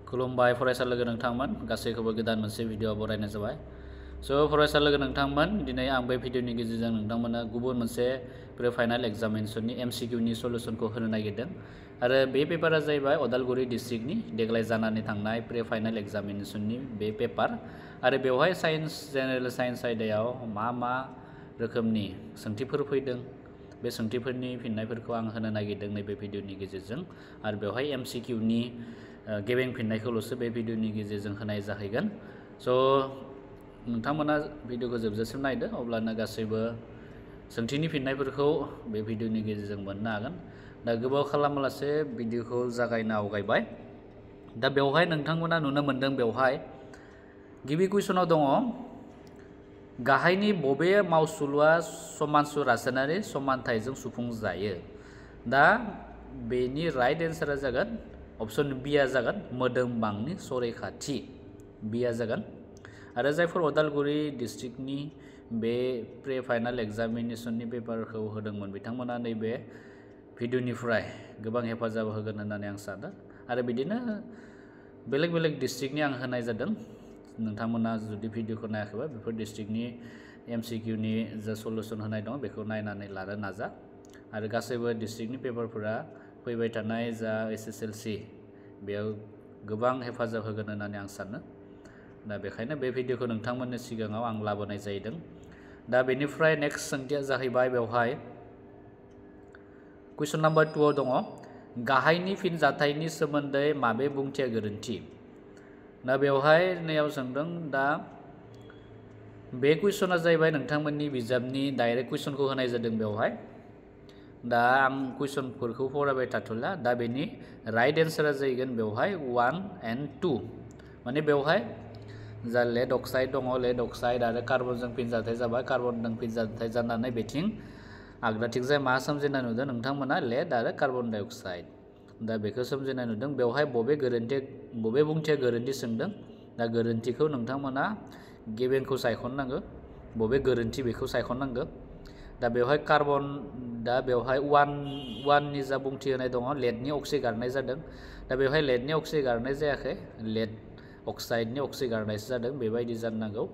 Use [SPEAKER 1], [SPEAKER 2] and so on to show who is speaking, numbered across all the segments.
[SPEAKER 1] खुलुमबाय फरायसा लोगो नोंथांमोन गासैखौबो गोदान मोनसे भिडिअ बरायनाय जाबाय। फरायसा लोगो नोंथांमोन दिनै आं बे भिडिअनि गेजेरजों नोंथांमोननो गुबुन मोनसे प्रि फाइनाल एग्जामिनेशननि MCQनि सलुशनखौ होनो नागिरदों आरो बे पेपारा जाहैबाय उदालगुरि डिस्ट्रिक्टनि देग्लाय जानानै थांनाय प्रि फाइनाल एग्जामिनेशननि बे पेपार आरो बेवहाय साइन्स जेनेरेल साइन्स आयदायाव मा रोखोमनि सोंथिफोर फैदों बे सोंथिफोरनि फिननायफोरखौ आं होनो नागिरदों नैबे भिडिअनि गेजेरजों आरो बेवहाय MCQनि गेबें फिननायखौल'सो बे भिडिअनि गेजेरजों होनाय जाहैगोन। नोंथांमोना भिडिअखौ जोबजासिम नायदो अब्लानो गासैबो सोंथिनि फिननायफोरखौ बे भिडिअनि गेजेरजों मोननो हागोन। दा गोबाव खालामालासे भिडिअखौ जागायनो आवगायबाय। दा बेवहाय नोंथांमोना नुनो मोनदों बेवहाय गिबि कुइसनाव दङ गाहायनि बबे मावसुलुआ समानसु रासायनारि समानथायजों सुफुंजायो। दा बेनि राइट एन्सारा जागोन ऑप्शन बिया जागोन मोदोम बांनि सरेखाथि बिया जागोन। आरो जायफोर उदालगुरि डिस्ट्रिक्टनि बे प्रि फाइनाल एग्जामिनेशननि पेपारखौ होदोंमोन बिथांमोना नैबे भिडिअनिफ्राय गोबां हेफाजाब होगोन होननानै आं सानो आरो बिदिनो बेलेग बेलेग डिस्ट्रिक्टनि आं होनाय जादों। नोंथांमोना जुदि भिडिअखौ नायाखैबा बेफोर डिस्ट्रिक्टनि MCQनि जा सलुशन होनाय दं बेखौ नायनानै लानो नाजा आरो गासैबो डिस्ट्रिक्टनि पेपारफोरा फैबाय थानाय जा HSLC बेयाव गोबां हेफाजाब होगोन होननानै आं सानो। दा बेखायनो बे भिडिअखौ नोंथांमोननि सिगाङाव आं लाबोनाय जादों। दा बेनिफ्राय नेक्स्ट सोंथिया जाहैबाय बेवहाय कुइसन नाम्बार 2आव दङ गाहायनि फिनजाथायनि सोमोन्दै माबे बुंथिया गोरोन्थि। दा बेवहाय नैयाव सोंदों। दा बे कुइसना जाहैबाय नोंथांमोननि बिजाबनि डाइरेक्ट कुइसनखौ होनाय जादों बेवहाय। दा आं कुइसनफोरखौ फरायबाय थाथ'ला। दा बेनि राइट एन्सारा जाहैगोन बेवहाय 1 and 2 माने बेवहाय जा लेड अक्साइड दङ लेड अक्साइड आरो कार्बनजों फिनजाथाय जाबाय कार्बनजों फिनजाथाय जानानै बेथिं आगदाथिंजाय मा सोमजिनाय नुदों नोंथांमोना लेड आरो कार्बन डाइ अक्साइड। दा बेखौ सोमजिनाय नुदों बेवहाय बबे बुंथिया गोरोन्थि सोंदों। दा गोरोन्थिखौ नोंथांमोना गेबेंखौ सायख'नांगौ बबे गोरोन्थि बेखौ सायख'नांगौ। दा बेवहाय कार्बन दा बेवहाय 1नि जा बुंथि होनाय दङ लेडनि अक्सि गारनाय जादों। दा बेवहाय लेडनि अक्सि गारनाय जायाखै लेड अक्साइडनि अक्सि गारनायसो जादों बेबायदि जानो नांगौ।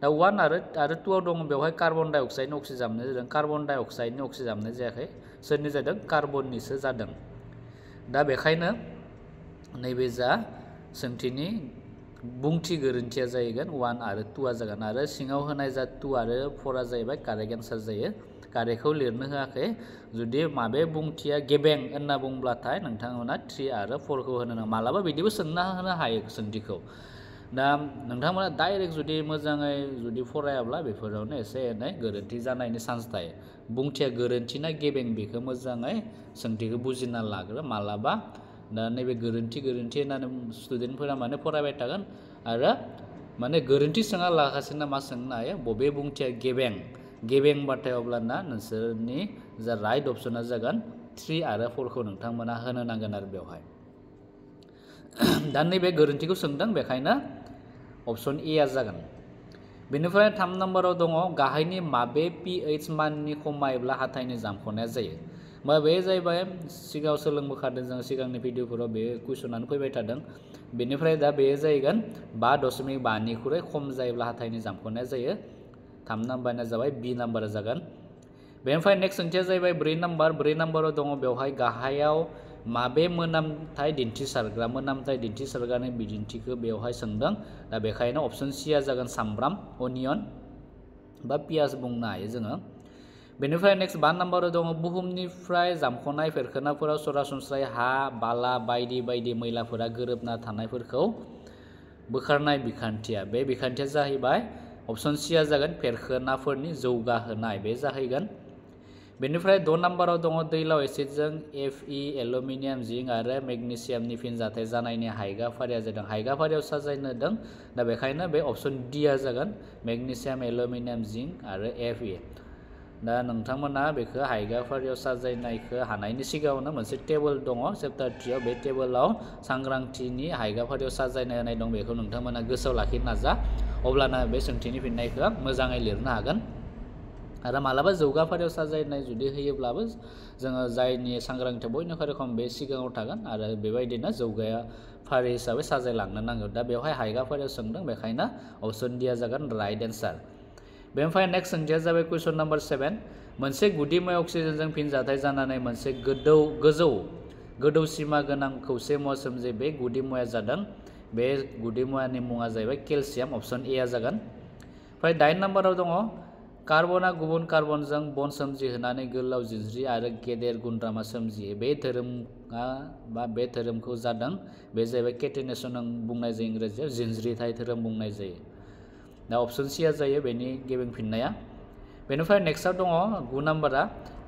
[SPEAKER 1] दा 1 आरो 2आव दङ बेवहाय कार्बन डाइ अक्साइडनि अक्सि जामनाय जादों कार्बन डाइ अक्साइडनि अक्सि जामनाय जायाखै सोरनि जादों कार्बननिसो जादों। दा बेखायनो नैबे जा सोंथिनि बुंथि गोरोन्थिया जाहैगोन 1 आरो 2आ जागोन आरो सिङाव होनाय जा 2 आरो 4आ जाहैबाय कारेक्ट एन्सार जायो। कारेक्टखौ लिरनो होआखै। जुदि माबे बुंथिया गेबें होनना बुंब्लाथाय नोंथांमोना 3 आरो 4खौ होनो नाङा। मालाबा बिदिबो सोंना होनो हायो सोंथिखौ। दा नोंथांमोना डाइरेक्ट जुदि मोजाङै जुदि फरायाब्ला बेफोरावनो एसे एनै गोरोन्थि जानायनि चान्स थायो। बुंथिया गोरोन्थि ना गेबें बेखौ मोजाङै सोंथिखौ बुजिना लाग्रो मालाबा दा नैबे गोरोन्थि होननानै स्टुडेन्टफोरा माने फरायबाय थागोन आरो माने गोरोन्थि सोङा लागासिनो मा सोंनो हायो बबे बुंथिया गेबेंबाथाय अब्लाना नोंसोरनि जा राइट अपसना जागोन 3 आरो 4खौ नोंथांमोना होनो नांगोन आरो बेवहाय। दा नैबे गोरोन्थिखौ सोंदों बेखायनो ऑप्शन एआ जागोन। बेनिफ्राय 3 नम्बराव दङ गाहायनि माबे pH माननि खमायोब्ला हाथाइनि जामख'नाया जायो। बे जाहैबाय सिगाङाव सोलोंबोखादों जों सिगांनि भिडिअफोराव बे कुइसनानो फैबाय थादों। बेनिफ्राय दा बे जाहैगोन 5.5निख्रुइ खम जायोब्ला हाथाइनि जामख'नाया जायो। 3 नाम्बारानो जाबाय बि नाम्बारा जागोन। बेनिफ्राय नेक्स्ट सोंथिया जाहैबाय 4 नाम्बाराव दङ बेवहाय गाहायाव माबे मोनामथाय दिन्थिसारग्रानि बिदिन्थिखौ बेवहाय सोंदों। दा बेखायनो ऑप्शन सिआ जागोन सामब्राम अनियन बा पियाज बुंनो हायो जोङो। बेनिफ्राय नेक्स्ट 5 नाम्बाराव दङ बुहुमनिफ्राय जामख'नाय फेरखोनाफोराव सरासनस्रायै हा बाला बायदि मैलाफोरा गोरोबना थानायफोरखौ बोखारनाय बिखान्थिया बे बिखान्थिया जाहैबाय ऑप्शन सिआ जागोन फेरखोनाफोरनि जौगाहोनाय बे जाहैगोन। बेनिफ्राय 6 नाम्बाराव दङ दैलाव एसिडजों Fe एलुमिनियाम जिंक आरो मेग्नेसियामनि फिनजाथाय जानायनि हायगाफारिया जादों हायगाफारियाव साजायनो होदों। दा बेखायनो बे ऑप्शन डिआ जागोन मेग्नेसियाम एलुमिनियाम जिंक आरो Fe। दा नोंथांमोना बेखौ हायगाफारियाव साजायनायखौ हानायनि सिगाङावनो मोनसे टेबोल दङ चेप्टार 3आव बे टेबोलाव सांग्रांथिनि हायगाफारियाव साजायनाय होनाय दं बेखौ नोंथांमोना गोसोआव लाखिनो नाजा अब्लाना बे सोंथिनि फिननायखौ मोजाङै लिरनो हागोन। आरो मालाबा जौगा फारियाव साजायनाय जुदि होयोब्लाबो जोङो जायनि सांग्रांथिया बयनिख्रुइ खम बे सिगाङाव थागोन आरो बेबायदिनो जौगाया फारि हिसाबै साजायलांनो नांगौ। दा बेवहाय हायगा फारियाव सोंदों, बेखायनो अप्शन डि आ जागोन राइट एन्सार। बेनिफ्राय नेक्स्ट सोंथिया जाबाय कुइसन नाम्बार 7। मोनसे गुदि मुवा अक्सिजेनजों फिनजाथाय जानानै मोनसे गोजौ सिमा गोनां खौसे मुवा सोमजियो। बे गुदि मुवाया जादों, बे गुदि मुवानि मुङा जाहैबाय केलसियाम। अप्शन ए आ जागोन। ओमफ्राय 9 नाम्बाराव दङ कार्बना गुबुन कार्बनजों बन सोमजिहोनानै गोलाव जिनज्रि आरो गेदेर गुन्द्रामा सोमजियो। बे धोरोमा बा बे धोरोमखौ जादों, बे जाहैबाय केटेनेसन बुंनाय जायो इंराजियाव, जिनज्रिथाय धोरोम बुंनाय जायो। दा अप्शन सि आ जायो बेनि गेबें फिननाया। बेनिफ्राय नेक्स्टआव दङ 9 नाम्बारा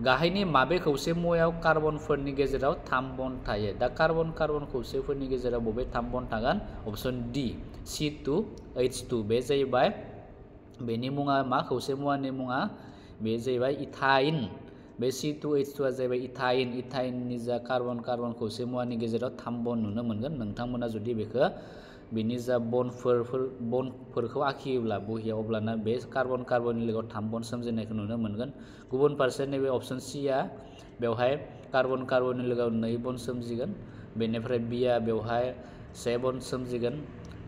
[SPEAKER 1] गाहायनि माबे खौसे मुवायाव कार्बनफोरनि गेजेराव 3 बन थायो। दा कार्बन खौसेफोरनि गेजेराव बबे 3 बन थागोन? Option D C2H2। बे जाहैबाय बेनि मुङा मा? खौसे मुवानि मुङा बे जाहैबाय इथाइन। बे C2H2 आ जाहैबाय इथाइन। इथाइननि जा कार्बन खौसे मुवानि गेजेराव 3 बन नुनो मोनगोन। नोंथांमोना जुदि बेखौ बिनि जा बनफोरखौ आखियोब्ला बहियाव, अब्लाना बे कार्बननि लोगोआव 3 बन सोमजिनायखौ नुनो मोनगोन। गुबुन फारसे नैबे अप्शन सि आ बेवहाय कार्बननि लोगोआव 2 बन सोमजिगोन। बेनिफ्राय बि आ बेवहाय 1 बन सोमजिगोन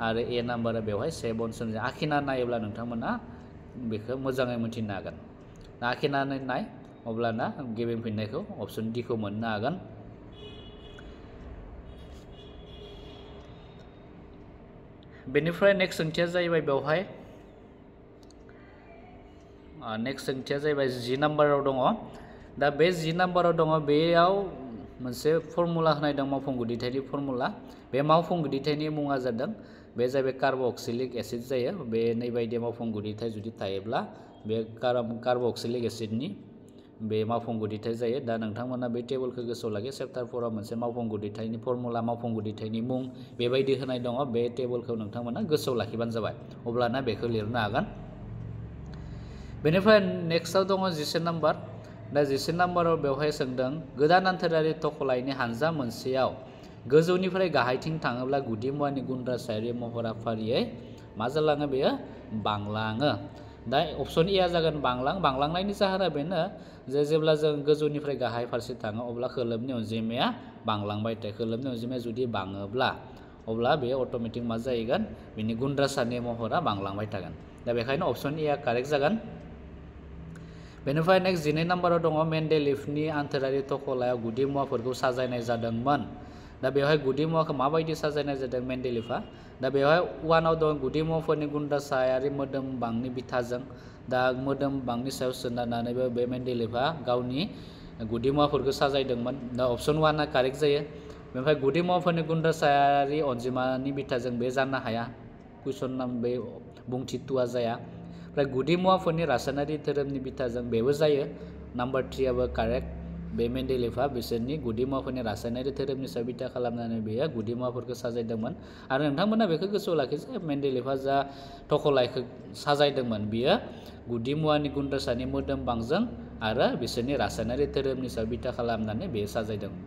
[SPEAKER 1] आरो ए नाम्बारा बेवहाय 1 बन सोमजिगोन। आखिना नायोब्ला नोंथांमोना बेखौ मोजाङै मिथिनो हागोन। आखिनानै नाय, अब्लाना गेबें फिननायखौ अप्शन डि खौ मोननो हागोन। बेनिफ्राय नेक्स्ट सोंथिया जाहैबाय बेवहाय जि नाम्बाराव दङ। दा बे 10 नाम्बाराव दङ, बेयाव मोनसे फर्मुला होनाय दं, मावफुं गुदिथायनि फर्मुला। बे मावफुं गुदिथायनि मुङा जादों, बे जाहैबाय कार्बक्सिलिक एसिड जायो। बे नैबायदि मावफुं गुदिथाय जुदि थायोब्ला बे कार्बक्सिलिक एसिडनि बे मावफुं गुदिथाय जायो। दा नोंथांमोना बे टेबोलखौ गोसोआव लाखि। चेप्टार 4 आव मोनसे मावफुं गुदिथायनि फर्मुला, मावफुं गुदिथायनि मुं बेबायदि होनाय दङ। बे टेबोलखौ नोंथांमोना गोसोआव लाखिबानो जाबाय, अब्लाना बेखौ लिरनो हागोन। बेनिफ्राय नेक्स्टआव दङ 11 नाम्बार। दा 11 नाम्बाराव बेवहाय सोंदों गोदान आन्थोरारि थख'लायनि हानजा मोनसेयाव गोजौनिफ्राय गाहायथिं थाङोब्ला गुदि मुवानि गुन्द्रासायारि महरा फारियै मा जालाङो? बेयो बांलाङो। दा अप्शन ए आ जागोन बांलांनायनि जाहोना बेनो जे जेब्ला जों गोजौनिफ्राय गाहाय फारसे थाङो, अब्ला खोलोबनि अनजिमाया बांलांबाय थायो। खोलोबनि अनजिमाया जुदि बाङोब्ला अब्ला बे अट'मेटिक मा जाहैगोन? बिनि गुन्द्रासानि महरा बांलांबाय थागोन। दा बेखायनो अप्शन ए आ कारेक्ट जागोन। बेनिफ्राय नेक्स्ट 12 नाम्बाराव दङ मेन्डेलिभनि आन्थोरारि थख'लायाव गुदि मुवाफोरखौ साजायनाय जादोंमोन। दा बेवहाय गुदि मुवाखौ माबायदि साजायनाय जादों मेन्डेलिभआ? दा बेवहाय 1 आव दं गुदि मुवाफोरनि गुन्द्रासायारि मोदोम बांनि बिथाजों। दा मोदोम बांनि सायाव सोनारनानैबो बे मेन्डेलिभआ गावनि गुदि मुवाफोरखौ साजायदोंमोन। दा अप्शन 1 आ कारेक्ट जायो। बेनिफ्राय गुदि मुवाफोरनि गुन्द्रासायारि अनजिमानि बिथाजों बे जानो हाया। कुइसन बे बुंथि 2 आ जाया। ओमफ्राय गुदि मुवाफोरनि रासायनारि धोरोमनि बिथाजों बेबो जायो। नाम्बार 3 आबो कारेक्ट। बे मेन्डेलिभआ बिसोरनि गुदि मुवाफोरनि रासायनारि धोरोमनि सायाव बिथा खालामनानै बेयो गुदि मुवाफोरखौ साजायदोंमोन। आरो नोंथांमोना बेखौ गोसोआव लाखिसै, मेन्डेलिभआ जा थख'लायखौ साजायदोंमोन बियो गुदि मुवानि गुन्द्रासानि मोदोम बांजों आरो बिसोरनि रासायनारि धोरोमनि सायाव बिथा खालामनानै बेयो साजायदोंमोन।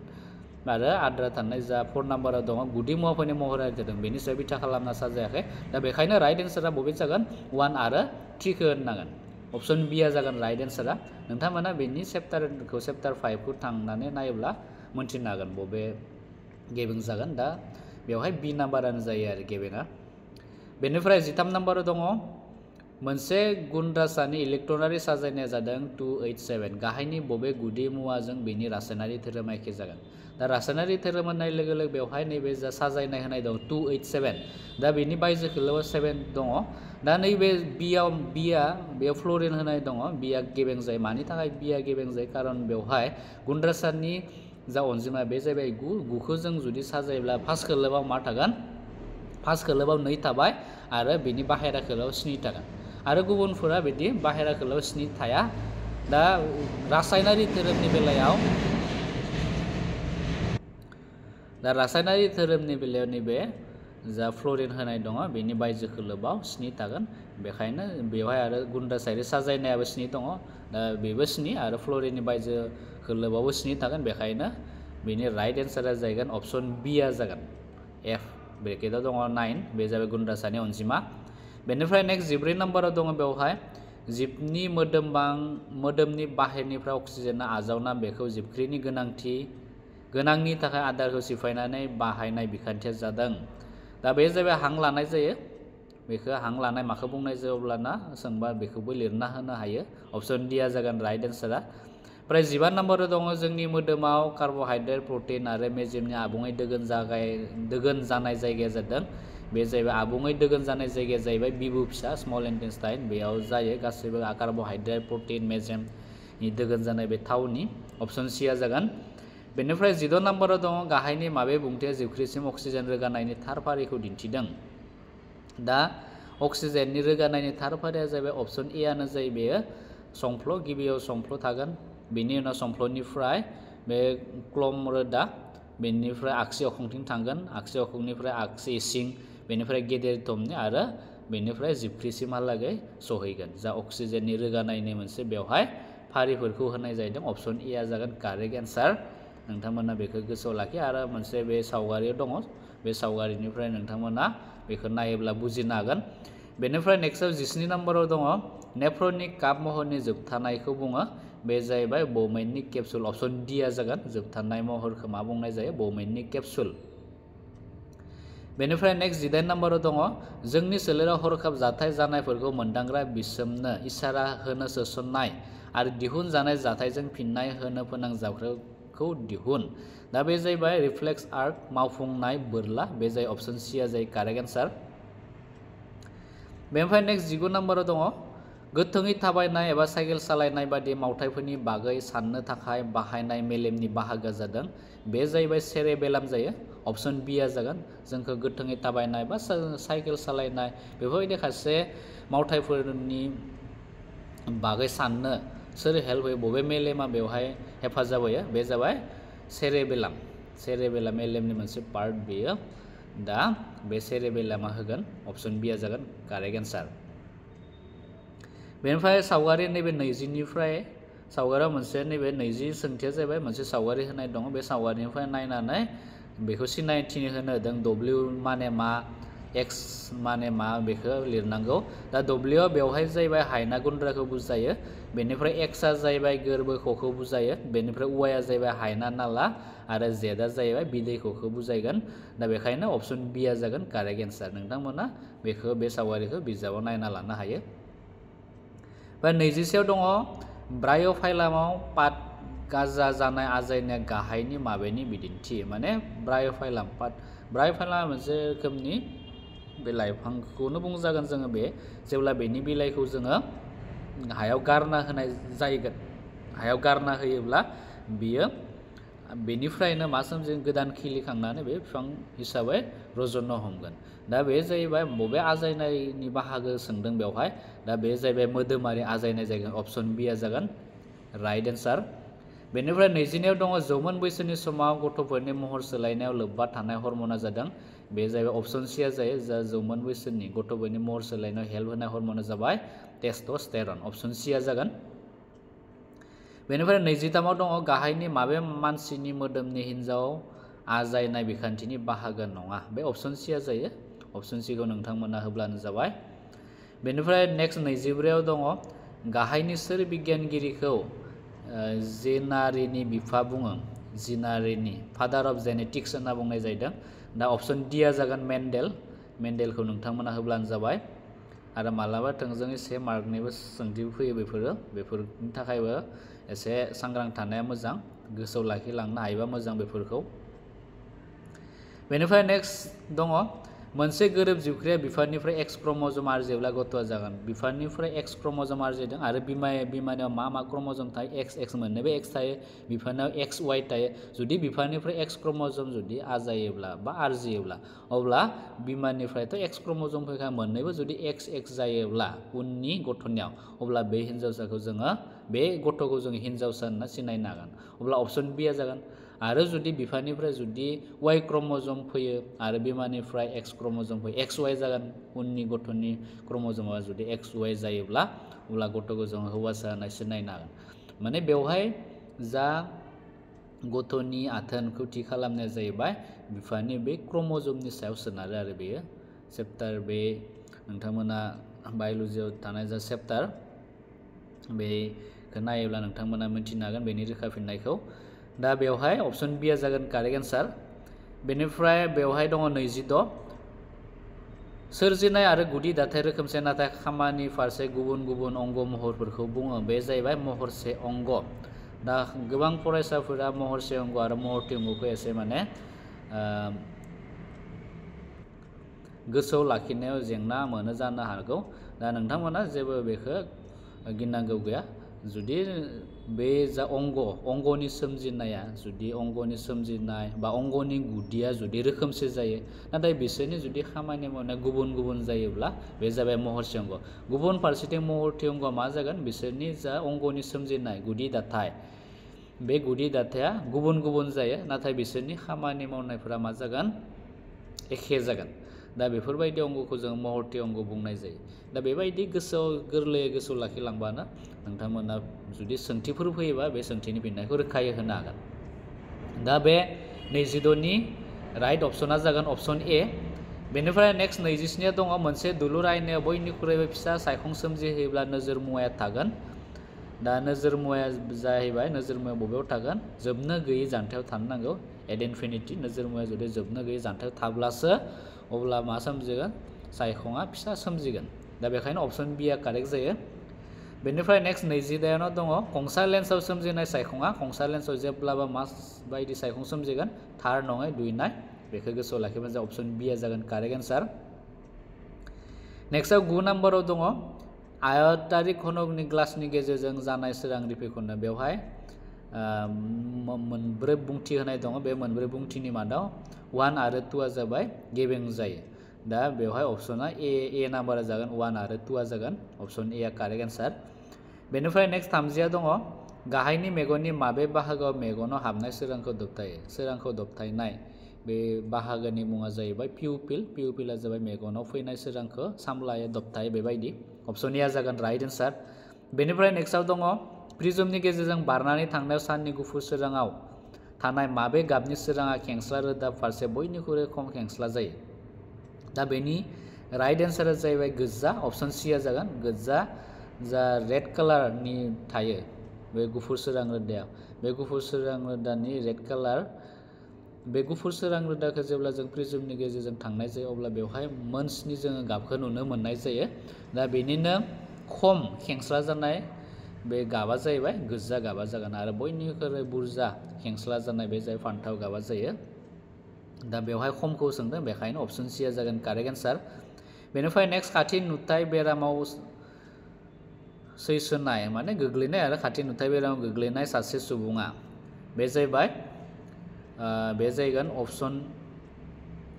[SPEAKER 1] आरो आद्रा थानाय जा 4 नाम्बाराव दङ गुदि मुवाफोरनि महरारि धोरोम, बेनि सायाव बिथा खालामना साजायाखै। दा बेखायनो राइट एन्सारा बबे जागोन? 1 आरो 3 खौ होननांगोन। अप्शन बि आ जागोन राइट एन्सारा। नोंथांमोना बेनि चेप्टार 5 खौ थांनानै नायोब्ला मोन्थिनो हागोन बबे गेबें जागोन। दा बेवहाय बि नाम्बारानो जायो आरो गेबेङा। बेनिफ्राय 13 नाम्बाराव दङ मोनसे गुन्द्रासानि इलेक्ट्रनारि साजायनाया जादों 2H7। गाहायनि बबे गुदि मुवाजों बेनि रासायनारि धोरोमा एखे जागोन? दा रासायनारि धोरोम होननाय लोगो लोगो बेवहाय नैबे जा साजायनाय होनाय दं 2H7। दा बेनि बायजो खोलोआव 7 दङ। दा नैबे बेयाव फ्ल'रिन होनाय दङ। बिया गेबें जायो। मानि थाखाय बिया गेबें जायो? खारन बेवहाय गुन्द्रासानि जा अनजिमा बे जाहैबाय 9खौ जों जुदि साजायोब्ला फार्स्ट खोलोबाव मा थागोन? फार्स्ट खोलोबाव 2 थाबाय आरो बिनि बाहेरा खोलोआव 7 थागोन। आरो गुबुनफोरा बिदि बाहेरा खोलोआव 7 थाया। दा रासायनारि धोरोमनि बेलायाव नैबे जा फ्ल'रिन होनाय दङ बेनि बायजो खोलोबाव 7 थागोन। बेखायनो बेवहाय आरो गुन्द्रासायारि साजायनायाबो 7 दङ। दा बेबो 7 आरो फ्ल'रिननि बायजो खोलोबावबो 7 थागोन। बेखायनो बेनि राइट एन्सारा जागोन अप्शन बि आ जागोन। एफ ब्रेकेटाव दङ 9, बे जाबाय गुन्द्रासानि अनजिमा। बेनिफ्राय नेक्स्ट 14 नाम्बाराव दङ बेवहाय जिबनि मोदोमनि बाहेरनिफ्राय अक्सिजेना आजावना बेखौ जिबख्रिनि गोनांनि थाखाय आदारखौ सिफायनानै बाहायनाय बिखान्थिया जादों। दा बे जाबाय हां लानाय जायो। बेखौ हां लानाय माखौ बुंनाय जायो अब्लाना सोंबा बेखौबो लिरना होनो हायो। अप्शन डि आ जागोन राइट एन्सारा। ओमफ्राय 15 नम्बराव दङ जोंनि मोदोमाव कार्बहाइड्रेट प्रटिन आरो मेजेमनि आबुङै दोगोन जानाय जायगाया जादों। बे जाहैबाय आबुङै दोगोन जानाय जायगाया जाहैबाय बिबु फिसा स्मल इन्टेस्टाइन। बेयाव जायो गासैबो कार्बहाइड्रेट प्रटिन मेजेमनि दोगोन जानाय बे थावनि। अप्शन सि आ जागोन। बेनिफ्राय 16 नम्बराव दङ गाहायनि माबे बुंथिया जिबख्रिसिम अक्सिजेन रोगानायनि थार फारिखौ दिन्थिदों। दा अक्सिजेननि रोगानायनि थार फारिया जाहैबाय अप्शन ए आनो जायो बेयो संफ्ल। गिबियाव संफ्ल थागोन, बेनि उनाव संफ्लनिफ्राय बे क्लम रोदा, बेनिफ्राय आगसि अखंथिं थांगोन, आगसि अखंनिफ्राय आगसि इसिं, बेनिफ्राय गेदेर थमनि आरो बेनिफ्राय जिबख्रिसिमहालागै सहैगोन। जा अक्सिजेननि रोगानायनि मोनसे बेवहाय फारिफोरखौ होनाय जादों। अप्शन ए आ जागोन कारेक्ट एन्सार। नोंथांमोना बेखौ गोसोआव लाखि आरो मोनसे बे सावगारियाव दङ, बे सावगारिनिफ्राय नोंथांमोना बेखौ नायोब्ला बुजिनो हागोन। बेनिफ्राय नेक्स्टआव 17 नम्बराव दङ नेफ्रनिक काप महरनि जोबथानायखौ बुङो। बे जाहैबाय बौमेननि केप्सुल। अप्शन डि आ जागोन जोबथानाय महरखौ मा बुंनाय जायो बौमेननि केप्सुल। बेनिफ्राय नेक्स्ट 18 नम्बराव दङ जोंनि सोलेराव हरखाब जाथाय जानायफोरखौ मोनदांग्रा बिसोमनो इसारा होनो सोसननाय आरो दिहुनजानाय जाथायजों फिननाय होनो फोनांजाबग्राखौ दिहुन। दा बे जाहैबाय रिफ्लेक्स आर्ट मावफुंनाय बोरला। बे जायो अप्शन सि आ जायो कारेक्ट एन्सार। बेनिफ्राय नेक्स्ट 19 नम्बराव दङ गोथोङै थाबायनाय एबा साइकेल सालायनाय बादि मावथायफोरनि बागै साननो थाखाय बाहायनाय मेलेमनि बाहागोआ जादों। बे जाहैबाय सेरेबेलाम जायो। अप्शन बि आ जागोन जोंखौ गोथोङै थाबायनाय बा साइकेल सालायनाय बेफोरबायदि खायसे मावथायफोरनि बागै साननो सोर हेल्प होयो, बबे मेलेमा बेवहाय हेफाजाब होयो, बे जाबाय सेरेबेलाम। सेरेबेलाम मेलेमनि मोनसे पार्ट बेयो। दा बे सेरेबेलामा होगोन अप्शन बि आ जागोन कारेक्ट एन्सार। बेनिफ्राय सावगारि नैबे 20निफ्राय सावगारियाव मोनसे नैबे 20 सोंथिया जाहैबाय मोनसे सावगारि होनाय दङ। बे सावगारिनिफ्राय नायनानै बेखौ सिनायथि होनो होदों। डब्लिउ माने मा, एक्स माने मा बेखौ लिरनांगौ। दा डब्लिउआ बेवहाय जाहैबाय हायना गुन्द्राखौ बुजायो, बेनिफ्राय एक्सआ जाहैबाय गोरबो ख'खौ बुजायो, बेनिफ्राय वाइआ जाहैबाय हायना नाला आरो जेडआ जाहैबाय बिदै ख'खौ बुजायगोन। दा बेखायनो अप्शन बि आ जागोन कारेक्ट एन्सार। नोंथांमोना बेखौ बे सावगारिखौ बिजाबाव नायना लानो हायो। ओमफ्राय 21आव दङ ब्राय'फाइलामाव पात गाजा जानाय आजायनाया गाहायनि माबेनि बिदिन्थि। माने ब्राय'फाइलामा मोनसे रोखोमनि बे लाइफांखौनो बुंजागोन जोङो। बे जेब्ला बेनि बिलाइखौ जोङो हायाव गारना होनाय जायगोन, हायाव गारना होयोब्ला बियो बेनिफ्रायनो मा सोमजिगोन गोदान खिलिखांनानै बे बिफां हिसाबै रज'नो हमगोन। दा बे जाहैबाय बबे आजायनायनि बाहागो सोंदों बेवहाय। दा बे जाहैबाय मोदोमारि आजायनाय जागोन। अप्शन बि आ जागोन राइट एन्सार। बेनिफ्राय 22आव दङ जौमोन बैसोनि समाव गथ'फोरनि महर सोलायनायाव लोब्बा थानाय हर्मना जादों। बे जाहैबाय अप्शन सि आ जायो जा जौमोन बैसोनि गथ'फोरनि महर सोलायनायाव हेल्प होनाय हर्मना जाबाय टेस्टस्टेरन। अप्शन सि आ जागोन। बेनिफ्राय 23आव दङ गाहायनि माबे मानसिनि मोदोमनि हिन्जाव आजायनाय बिखान्थिनि बाहागो नङा। बे अप्शन सि आ जायो। अप्शन सिखौ नोंथांमोना होब्लानो जाबाय। बेनिफ्राय नेक्स्ट 24आव दङ गाहायनि सोर बिगियानगिरिखौ जेनारिनि बिफा बुङो। जेनारिनि फादार अफ जेनेटिक्स होनना बुंनाय जादों। दा अप्शन डि आ जागोन मेन्डेल। मेन्डेलखौ नोंथांमोना होब्लानो जाबाय। आरो मालाबा थोंजोङै 1 मार्कनिबो सोंथि फैयो बेफोरनि थाखायबो एसे सांग्रां थानाया मोजां, गोसोआव लाखिलांनो हायोबा मोजां बेफोरखौ। बेनिफ्राय नेक्स्ट दङ मोनसे गोरोब जिबख्रिया बिफानिफ्राय एक्स क्रोमोजोम आरजियोब्ला गथ'आ जागोन। बिफानिफ्राय एक्स क्रोमोजोम आरजिदों आरो बिमानियाव मा क्रोमोजोम थायो, एक्स मोननैबो एक्स थायो, बिफानियाव एक्स वाइ थायो। जुदि बिफानिफ्राय एक्स क्रोमोजोम जुदि आजायोब्ला बा आरजियोब्ला अब्ला बिमानिफ्रायथ' एक्स क्रोमोजोम फैखायो, मोननैबो जुदि एक्स जायोब्ला उननि गथ'नियाव अब्ला बे हिन्जावसाखौ जोङो बे गथ'खौ जों हिन्जावसा होनना सिनायनो हागोन। अब्ला अप्शन बि आ जागोन। आरो जुदि बिफानिफ्राय जुदि वाइ क्रोमोजोम फैयो आरो बिमानिफ्राय एक्स क्रोमोजोम फैयो, एक्स वाइ जागोन। उननि गथ'नि क्रोमोजोमा जुदि एक्स वाइ जायोब्ला अब्ला गथ'खौ जों हौवासा होनना सिनायनो हागोन। माने बेवहाय जा गथ'नि आथोनखौ थि खालामनाया जाहैबाय बिफानि बे क्रोमोजोमनि सायाव सोनारो आरो बेयो चेप्टार बे नोंथांमोना बाय'लजियाव थानाय जा चेप्टार बेखौ नायोब्ला नोंथांमोना मिथिनो हागोन बेनि रोखा फिननायखौ। दा बेवहाय अप्शन बि आ जागोन कारेक्ट एन्सार। बेनिफ्राय बेवहाय दङ 26 सोरजिनाय आरो गुदि दाथाय रोखोमसे नाथाय खामानि फारसे गुबुन गुबुन अंग महरफोरखौ बुङो। बे जाहैबाय महरसे अंग। दा गोबां फरायसाफोरा महरसे अंग आरो महरथि अंगखौ एसे माने गोसोआव लाखिनायाव जेंना मोनो जानो हागौ। दा नोंथांमोना जेबो बेखौ गिनांगौ गैया। जुदि बे जा अंगनि सोमजिनाया जुदि अंगनि सोमजिनाय बा अंगनि गुदिया जुदि रोखोमसे जायो नाथाय बिसोरनि जुदि खामानि मावनाया गुबुन गुबुन जायोब्ला बे जाबाय महरसे अंग। गुबुन फारसेथिं महरथि अंगआ मा जागोन बिसोरनि जा अंगनि सोमजिनाय गुदि दाथाय बे गुदि दाथाया गुबुन गुबुन जायो नाथाय बिसोरनि खामानि मावनायफोरा मा जागोन एखे जागोन। दा बेफोरबायदि अंगखौ जों महरथि अंग बुंनाय जायो। दा बेबायदि गोरलैयै गोसोआव लाखिलांबानो नोंथांमोना जुदि सोंथिफोर फैयोबा बे सोंथिनि फिननायखौ रोखायै होनो हागोन। दा बे 26 नि राइट अपसना जागोन अपसन ए। बेनिफ्राय नेक्स्ट 27 दङ मोनसे दुलुर आयनायाव बयनिख्रुइबो फिसा सायखं सोमजिहोयोब्ला नोजोर मुवाया थागोन। दा नोजोर मुवाया जाहैबाय नोजोर मुवाया बबेयाव थागोन जोबनो गैयै जानथायाव थानो नांगौ। एट इनफिनिटी नोजोर मुवाया जुदि जोबनो गैयै जानथायाव थाब्लासो अब्ला मा सोमजिगोन सायखङा फिसा सोमजिगोन। दा बेखायनो अपसन बि आ कारेक्ट जायो। बेनिफ्राय नेक्स्ट 28 दङ खंसा लेन्सआव सोमजिनाय सायखङा खंसा लेन्सआव जेब्लाबो माबायदि सायखं सोमजिगोन थार नङै दुयनाय। बेखौ गोसोआव लाखिबानो जाबाय अपसन बि आ जागोन कारेक्ट एन्सार। नेक्स्टआव 9 नाम्बाराव दङ आयतारि घनकनि ग्लासनि गेजेरजों जानाय सोरां रिफिखननाय। बेवहाय मोनब्रै बुंथि होनाय दङ। बे मोनब्रै बुंथिनि मादाव 1 आरो 2 आ जाबाय गेबें जायो। दा बेवहाय अपसना ए नाम्बारा जागोन 1 आरो 2 आ जागोन अपसन ए आ कारेक्ट एन्सार। बेनिफ्राय नेक्स्ट 30 दङ गाहायनि मेगननि माबे बाहागोआव मेगनाव हाबनाय सोरांखौ दबथायो। सोरांखौ दबथायनाय बे बाहागोनि मुङा जाहैबाय पिउपिल। पिउपिला जाबाय मेगनाव फैनाय सोरांखौ सामलायो दबथायो बेबायदि। अपसन ए आ जागोन राइट एन्सार। बेनिफ्राय नेक्स्टआव दङ प्रिजमनि गेजेरजों बारनानै थांनायाव साननि गुफुर सोराङाव थानाय माबे गाबनि सोराङा खेंस्ला रोदा फारसे बयनिख्रुइ खम खेंस्ला जायो। दा बेनि राइट एन्सारा जाहैबाय गोजा। अपसन सि आ जागोन गोजा जा रेड कालारनि थायो बे गुफुर सोरां रोदायाव बे गुफुर सोरां रोदानि रेड कालार बे गुफुर सोरां रोदाखौ जेब्ला जों प्रिजमनि गेजेरजों थांनाय जायो अब्ला बेवहाय मोनस्नि जोङो गाबखौ नुनो मोननाय जायो। दा बेनिनो खम खेंस्ला जानाय बे गाबा जाहैबाय गोजा गाबा जागोन आरो बयनिख्रुइ बुरजा खेंस्ला जानाय बे जाय फान्थाव गाबा जायो। दा बेवहाय खमखौ सोंदों बेखायनो अपसन सि आ जागोन कारेक्ट एन्सार। बेनिफ्राय नेक्स्ट खाथि नुथाय बेरामाव सैसोनाय माने गोग्लैनाय आरो खाथि नुथाय बेरामाव गोग्लैनाय सासे सुबुङा बे जाहैबाय बे जाहैगोन अपसन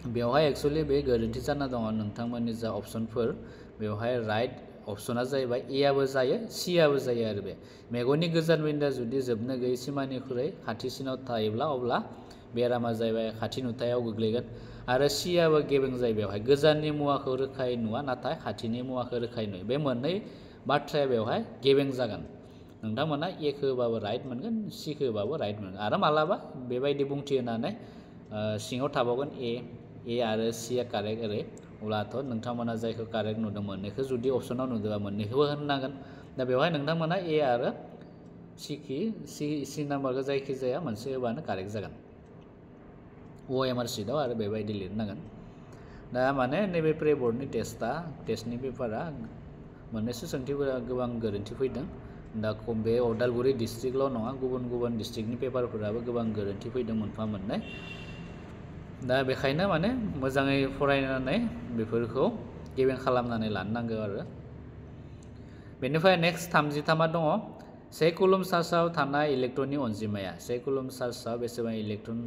[SPEAKER 1] बेवहाय एक्सुवेलि बे गोरोन्थि जाना दङ नोंथांमोननि जा अपसनफोर बेवहाय राइट अपसना जाहैबाय ए आबो जायो सि आबो जायो आरो बे मेगननि गोजान बिन्दोआ जुदि जोबनो गैयै सिमानिख्रुइ खाथिसिनाव थायोब्ला अब्ला बेरामा जाहैबाय खाथि नुथायाव गोग्लैगोन आरो सि आबो गेबें जायो। बेवहाय गोजाननि मुवाखौ रोखायै नुवा नाथाय खाथिनि मुवाखौ रोखायै नुयो। बे मोननै बाथ्राया बेवहाय गेबें जागोन। नोंथांमोना एखौ होबाबो राइट मोनगोन सिखौ होबाबो राइट मोनगोन आरो मालाबा बेबायदि बुंथि होनानै सिङाव थाबावगोन ए आरो सि आ कारेक्ट ओरै अब्लाथ' नोंथांमोना जायखौ कारेक्ट नुदों मोननैखौ जुदि अपसनाव नुदोंबा मोननैखौबो होननांगोन। दा बेवहाय नोंथांमोना ए आरो सि नाम्बारखौ जायखिजाया मोनसे होबानो कारेक्ट जागोन। OMR सिटआव आरो बेबायदि लिरनांगोन। दा माने नैबे प्रि बर्डनि टेस्टनि पेपारा मोननैसो सोंथिफोरा गोबां गोरोन्थि फैदों। दा बे उदालगुरि डिस्ट्रिक्टल' नङा गुबुन गुबुन डिस्ट्रिक्टनि पेपारफोराबो गोबां गोरोन्थि फैदों मोनफा मोननै। दा बेखायनो माने मोजाङै फरायनानै बेफोरखौ गेबें खालामनानै लानो नांगौ आरो। बेनिफ्राय नेक्स्ट 33 दङ 1 कुलम चार्जआव थानाय इलेक्ट्रननि अनजिमाया 1 कुलम चार्जआव बेसेबां इलेक्ट्रन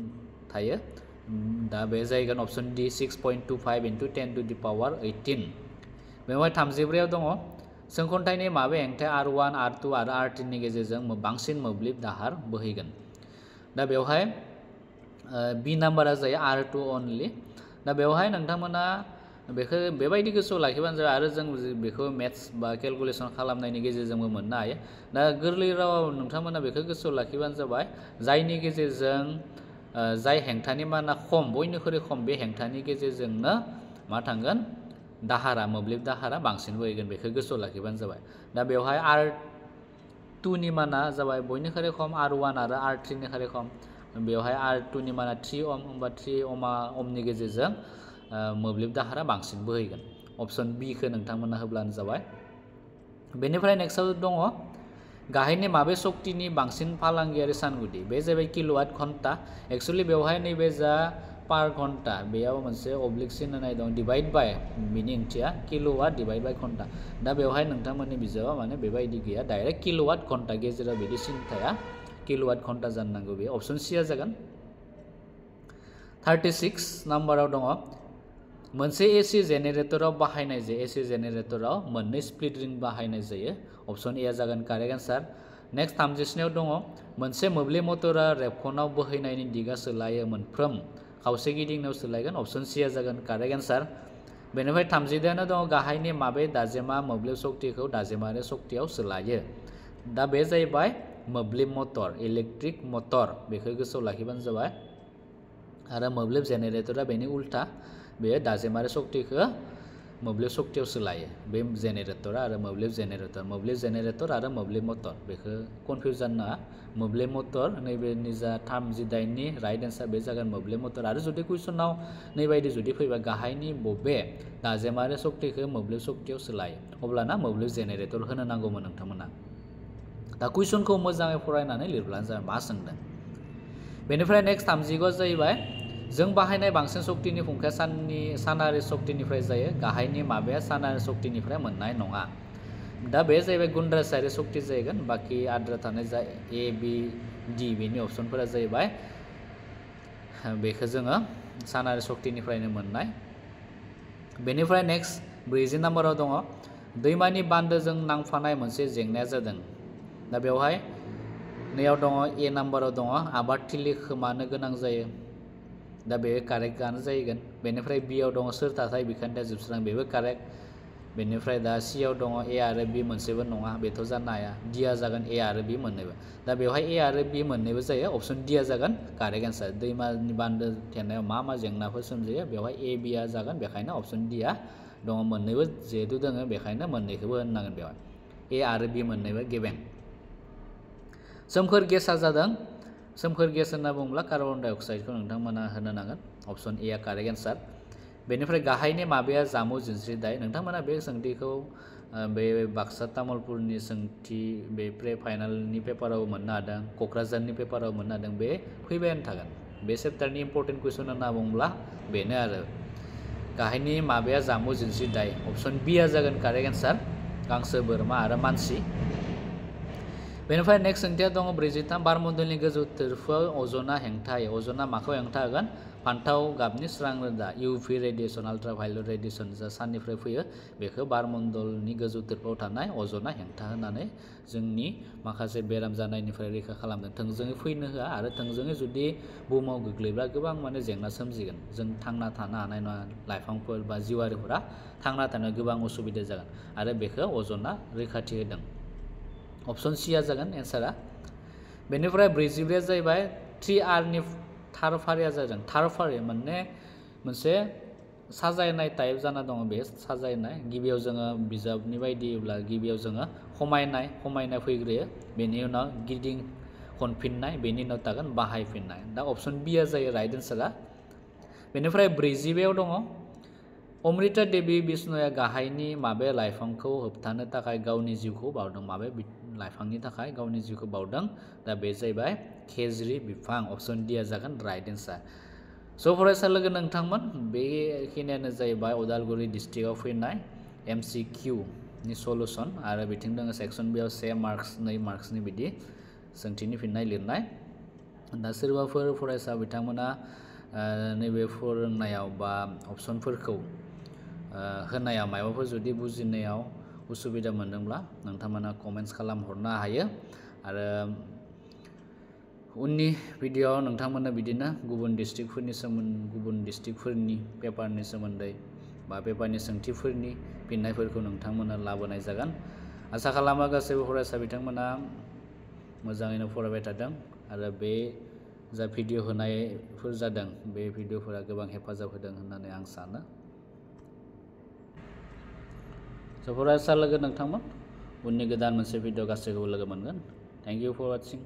[SPEAKER 1] थायो। दा बे जाहैगोन अपसन डि 6.25 × 10⁻18। बेवहाय 34 दङ सोंखन्थाइनि माबे हेंथाया R1 R2 आरो R3 नि गेजेरजों बांसिन मोब्लिब दाहार बोहैगोन। दा बेवहाय बि नाम्बारा जायो R2 अनलि। दा बेवहाय नोंथांमोना बेखौ बेबायदि गोसोआव लाखिबानो जाबाय आरो जों बेखौ मेथ्स बा केलकुलेसन खालामनायनि गेजेरजोंबो मोननो हायो। दा गोरलै रावाव नोंथांमोना बेखौ गोसोआव लाखिबानो जाबाय जायनि गेजेरजों जाय हेंथानि माना खम बयनिख्रुइ खम बे हेंथानि गेजेरजोंनो मा थांगोन दाहारा मोब्लिब दाहारा बांसिन बोहैगोन बेखौ गोसोआव लाखिबानो जाबाय। दा बेवहाय R2 नि माना जाबाय बयनिख्रुइ खम R1 आरो R3 निख्रुइ खम बेवहाय R2 नि माना 3 ओम होमबा 3 ओमनि गेजेरजों मोब्लिब दाहारा बांसिन बोहैगोन अप्शन बी खौ नोंथांमोना होब्लानो जाबाय बेनिफ्राय नेक्स्टआव दङ गाहायनि माबे शक्तिनि बांसिन फालांगियारि सानगुदि बे जाबाय किल'वाट घन्टा एक्चुअली बेवहाय नैबे जा पार घन्टा बेयाव मोनसे अब्लिक सिन होनाय दं डिवाइड बाय बिनि ओंथिया किल'वाट डिवाइड बाय घन्टा दा बेवहाय नोंथांमोननि बिजाबाव माने बेबायदि गैया डाइरेक्ट किल'वाट घन्टा गेजेराव बिदि सिन थाया किल'वाट घन्टा जानो नांगौ बे अप्शन सीआ जागोन 36 नाम्बाराव दङ मोनसे एसि जेनेरेटराव बाहायनाय जायो एसि जेनेरेटराव मोननै स्प्लिट रिं बाहायनाय जायो अप्शन ए जागोन कारेक्ट आन्सार नेक्स्ट 37 दङ मोनसे मोब्लिब मटरा रेबखनाव बोहैनायनि दिगा सोलायो मोनफ्रोम खावसे गिदिंनायाव सोलायगोन अप्शन सीआ जागोन कारेक्ट आन्सार बेनिफ्राय 32 दङ गाहायनि माबे दाजेमा मोब्लिब शक्तिखौ दाजेमारि शक्तियाव सोलायो दा बे जाहैबाय मोब्लिब मटर इलेक्ट्रिक मटर बेखौ गोसोआव लाखिबानो जाबाय आरो मोब्लिब जेनेरेटरा बेनि उल्टा बे दाजेमारि शक्तिखौ मोब्लिब शक्तियाव सोलायो बे जेनेरेटर आरो मोब्लिब जेनेरेटर आरो मोब्लिब मटर बेखौ कनफिउज जानो नाङा मोब्लिब मटर नैबे निजा 38 नि राइट आन्सार बे जागोन मोब्लिब मटर आरो जुदि कुइसनाव नैबायदि जुदि फैबा गाहायनि बबे दाजेमारि शक्तिखौ मोब्लिब शक्तियाव सोलायो अब्लाना मोब्लिब जेनेरेटर होनो नांगौमोन नोंथांमोना दा कुइसनखौ मोजाङै फरायनानै लिरब्लानो जाबाय मा सोंदों बेनिफ्राय नेक्स्ट 30 जाहैबाय जों बाहायनाय बांसिन शक्तिनि फुंखाया सानारि शक्तिनिफ्राय जायो गाहायनि माबाया सानारि शक्तिनिफ्राय मोननाय नङा दा बे जाहैबाय गुन्द्रासायारि शक्ति जाहैगोन बाखि आद्रा थानाय जा ए बि डि बेनि अप्शनफोरा जाहैबाय बेखौ जोङो सानारि शक्तिनिफ्रायनो मोननाय बेनिफ्राय नेक्स्ट 40 नाम्बाराव दङ दैमानि बान्दोजों नांफानाय मोनसे जेंनाया जादों दा बेवहाय नैयाव दङ ए नाम्बाराव दङ आबादथिलि खोमानो गोनां जायो दा बे कारेक्टआनो जाहैगोन बेनिफ्राय बिआव दङ सोर थाथाय बिखान्थिया जोबस्रां बेबो कारेक्ट बेनिफ्राय दा सिआव दङ ए आरो बि मोनसेबो नङा बेथ' जानो हाया डिआ जागोन ए आरो बि मोननैबो दा बेवहाय ए आरो बि मोननैबो जायो अप्शन डिआ जागोन कारेक्ट आन्सार दैमानि बान्दो थेनायाव मा जेंनाफोर सोमजियो बेवहाय ए बिआ जागोन बेखायनो अप्शन डिआ दङ मोननैबो जिहेतु दङ बेखायनो मोननैखौबो होननांगोन बेवहाय ए आरो बि मोननैबो गेबें सोमखोर गेसआ जादों सोमखोर गेस होनना बुङोब्ला कार्बन डाइ अक्साइडखौ नोंथांमोना होनो नांगोन अप्शन ए आ कारेक्ट आन्सार बेनिफ्राय गाहायनि माबाया जामु जिनस्रि दाय नोंथांमोना बे सोंथिखौ बे बाक्सा तामुलपुरनि सोंथि बे प्रे फाइनालनि पेपाराव मोननो हादों क'क्राझारनि पेपाराव मोननो हादों बे फैबायानो थागोन बे चेप्टारनि इम्पर्टेन्ट कुइसन होनना बुङोब्ला बेनो आरो गाहायनि माबाया जामु जिनस्रि दाय अप्शन बि आ जागोन कारेक्ट आन्सार गांसो बोरमा आरो मानसि बेनिफ्राय नेक्स्ट सोंथिया दङ 43 बारमण्डलनि गोजौ थोरफोआव अजना हेंथा होयो अजना माखौ हेंथा होगोन फान्थाव गाबनि स्रां रोदा इउभि रेडिएसन आल्ट्राभायलेट रेडिएसन जा साननिफ्राय फैयो बेखौ बारमण्डलनि गोजौ थोरफोआव थानाय अजना हेंथा होनानै जोंनि माखासे बेराम जानायनिफ्राय रैखा खालामदों थोंजोङै फैनो होआ आरो थोंजोङै जुदि बुहुमाव गोग्लैब्ला गोबां माने जेंना सोमजिगोन जों थांना थानो हानाय नङा लाइफांफोर बा जिउआरिफोरा थांना थानायाव गोबां उसुबिदा जागोन आरो बेखौ अजना रैखाथि होदों अप्शन सीआ जागोन एन्सारा बेनिफ्राय 44 जाहैबाय 3R नि थार फारिया जादों थार फारि माने मोनसे साजायनाय टाइप जाना दङ बे साजायनाय गिबियाव जोङो बिजाबनि बायदिब्ला गिबियाव जोङो खमायनाय फैग्रोयो बेनि उनाव गिदिं खनफिननाय बेनि उनाव थागोन बाहायफिननाय दा अप्शन बि आ जायो राइट एन्सारा बेनिफ्राय 42 दङ अमृता देवी बिष्णुया गाहायनि माबे लाइफांखौ होबथानो थाखाय गावनि जिउखौ बावदों माबे लाइफांनि थाखाय गावनि जिउखौ बावदों दा बे जाहैबाय खेजरि बिफां अप्शन डि आ जागोन राइट एन्सार स' फरायसा लोगो नोंथांमोन बेखिनियानो जाहैबाय उदालगुरि डिस्ट्रिक्टआव फैनाय MCQ नि सलुसन आरो बिथिं दङ सेक्सन बियाव 1 मार्क्स 2 मार्क्सनि बिदि सोंथिनि फिननाय लिरनाय दा सोरबाफोर फरायसा बिथांमोना नैबे फोरोंनायाव बा अप्शनफोरखौ होनायाव माबाफोर जुदि बुजिनायाव उसुबिदा मोनदोंब्ला नोंथांमोना कमेन्ट्स खालामहरनो हायो आरो उननि भिडिअआव नोंथांमोना बिदिनो गुबुन डिस्ट्रिक्टफोरनि पेपारनि सोमोन्दै बा पेपारनि सोंथिफोरनि फिननायफोरखौ नोंथांमोना लाबोनाय जागोन आसा खालामो गासैबो फरायसा बिथांमोना मोजाङैनो फरायबाय थादों आरो बे जा भिडिअ होनायफोर जादों बे भिडिअफोरा गोबां हेफाजाब होदों होननानै आं सानो फरायसा लोगो नोंथांमोन उननि गोदान मोनसे भिडिअ गासैखौबो लोगो मोनगोन। Thank you for वाचिं।